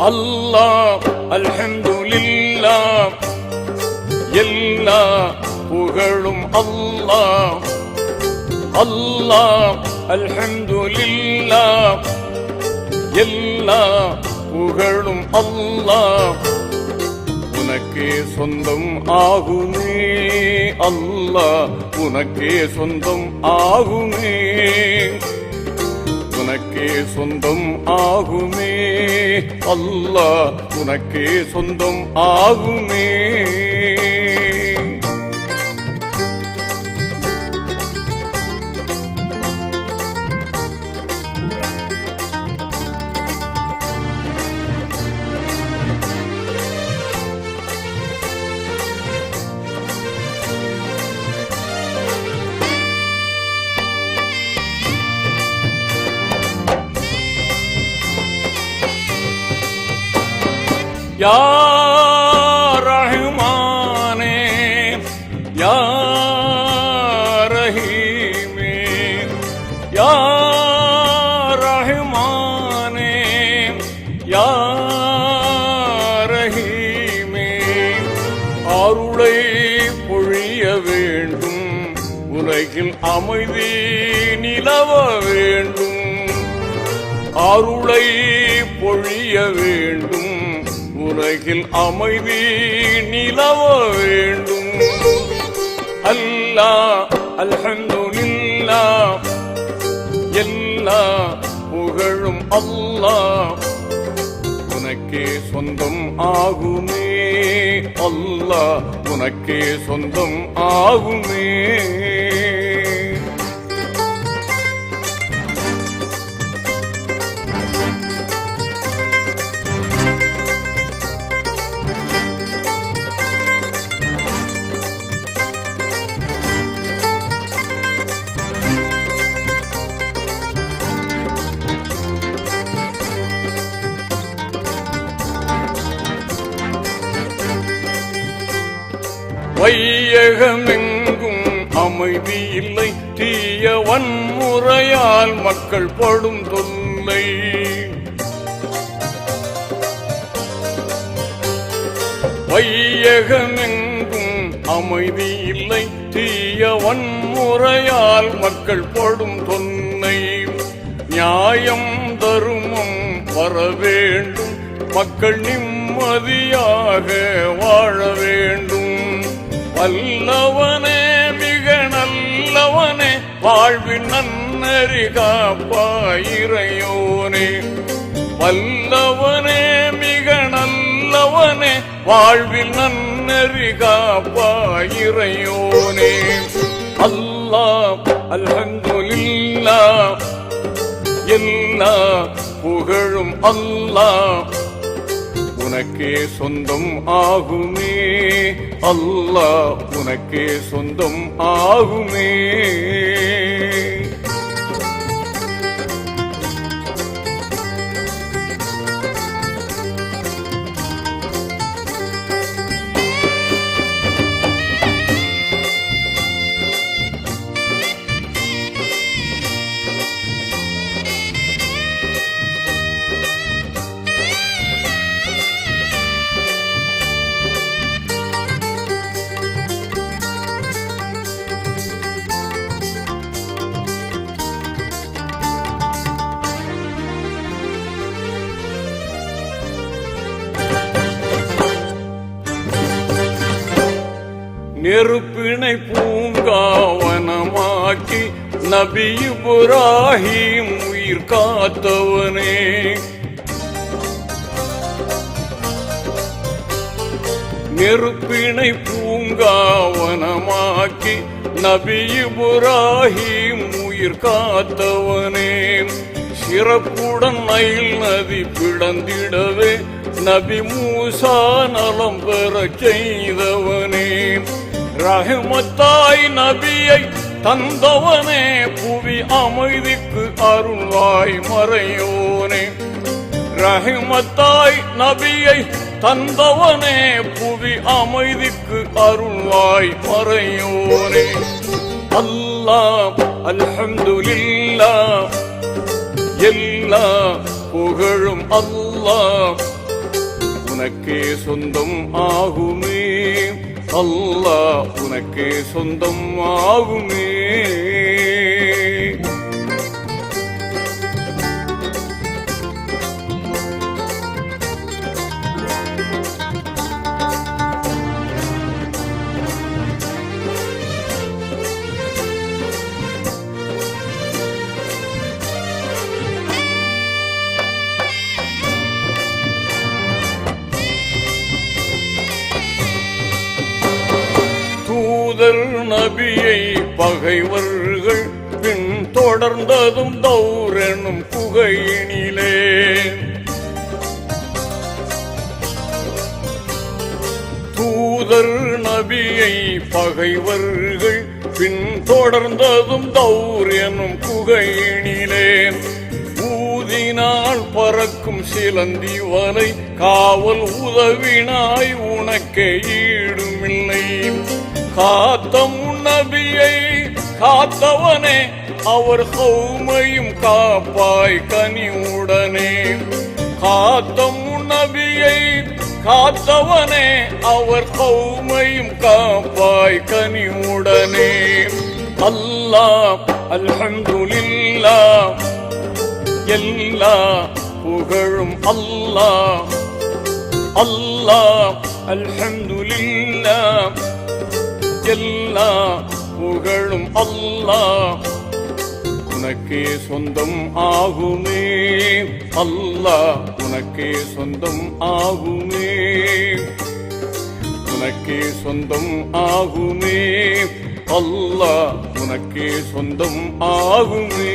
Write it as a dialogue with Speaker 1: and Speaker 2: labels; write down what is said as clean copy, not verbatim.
Speaker 1: அல்லாஹ் அல்ஹம்துலில்லாஹ் எல்லா புகழும் அல்லாஹ். அல்லாஹ் அல்ஹம்துலில்லாஹ் எல்லா புகழும் அல்லாஹ். உனக்கே சொந்தம் ஆகுமே அல்லாஹ், உனக்கே சொந்தம் ஆகுமே, உனக்கே சொந்தம் ஆகுமே அல்லாஹ், உனக்கே சொந்தம் ஆகுமே. யா ரஹ்மானே யா ரஹீமே, யா ரஹ்மானே யா ரஹீமே. அருளை பொழிய வேண்டும், உலகில் அமைதி நிலவ வேண்டும். அருளை பொழிய வேண்டும், உலகில் அமைதி நிலவ வேண்டும். அல்லாஹ் அல்ஹம்துலில்லாஹ் எல்லா புகழும் அல்லாஹ். உனக்கே சொந்தம் ஆகுமே அல்லாஹ், உனக்கே சொந்தம் ஆகுமே. வையகமெங்கும் அமைதி இல்லை, தீய வன்முறையால் மக்கள் படும் தொல்லை. வையகமெங்கும் அமைதி இல்லை, தீய வன்முறையால் மக்கள் படும் தொல்லை. நியாயம் தருமம் வர வேண்டும், மக்கள் நிம்மதியாக வாழ வேண்டும். வல்லவனே மிக நல்லவனே, வாழ்வின் நன்னறி காப்பாயிரையோனே. வல்லவனே மிக நல்லவனே, வாழ்வில் நன்னறி காப்பாயிரையோனே. அல்லாஹ் அல்ஹம்துலில்லாஹ் எல்லா புகழும் அல்லாஹ். உனக்கே சொந்தம் ஆகுமே அல்லாஹ், உனக்கே சொந்தம் ஆகுமே. நெருப்பினை பூங்காவனமாக்கி நபி இப்ராஹிம் உயிர் காத்தவனே. நெருப்பினை பூங்காவனமாக்கி நபி இப்ராஹிம் உயிர் காத்தவனே சிறப்புடன் நைல் நதி பிளந்திடவே நபி மூசா நலம் பெற செய்தவனே ரஹ்மத்தாய் நபியை தந்தவனே புவி அமைதிக்கு அருள்வாய் மறையோனே ரஹ்மத்தாய் நபியை தந்தவனே புவி அமைதிக்கு அருள்வாய் மறையோனே அல்லாஹ் அல்ஹம்துலில்லாஹ் எல்லா புகழும் அல்லாஹ் உனக்கே சொந்தம் ஆகுமே அல்லாஹ் உனக்கே சொந்தம் ஆகுமே நபியை பகைவர்கள் பின் தொடர்ந்ததும் தௌரெனும் குகையினிலே தூதர் நபியை பகைவர்கள் பின் தொடர்ந்ததும் தௌர் எனும் குகையினிலே ஊதினால் பறக்கும் சிலந்தி வலை காவல் உதவினாய் உனக்கே ஈடுமில்லை காத்தம் நபியை காத்தவனே அவர் கௌமையும் காப்பாய் கனிவுடனே காத்தம் நபியை காத்தவனே அவர் கௌமையும் காப்பாய் கனிவுடனே அல்லாஹ் அல்ஹம்துலில்லாஹ் எல்லா புகழும் அல்லாஹ் அல்லாஹ் அல்ஹம்துலில்லாஹ் எல்லா புகழும் அல்லாஹ் உனக்கே சொந்தம் ஆகுமே அல்லாஹ் உனக்கே சொந்தம் ஆகுமே உனக்கே சொந்தம் ஆகுமே அல்லாஹ் உனக்கே சொந்தம் ஆகுமே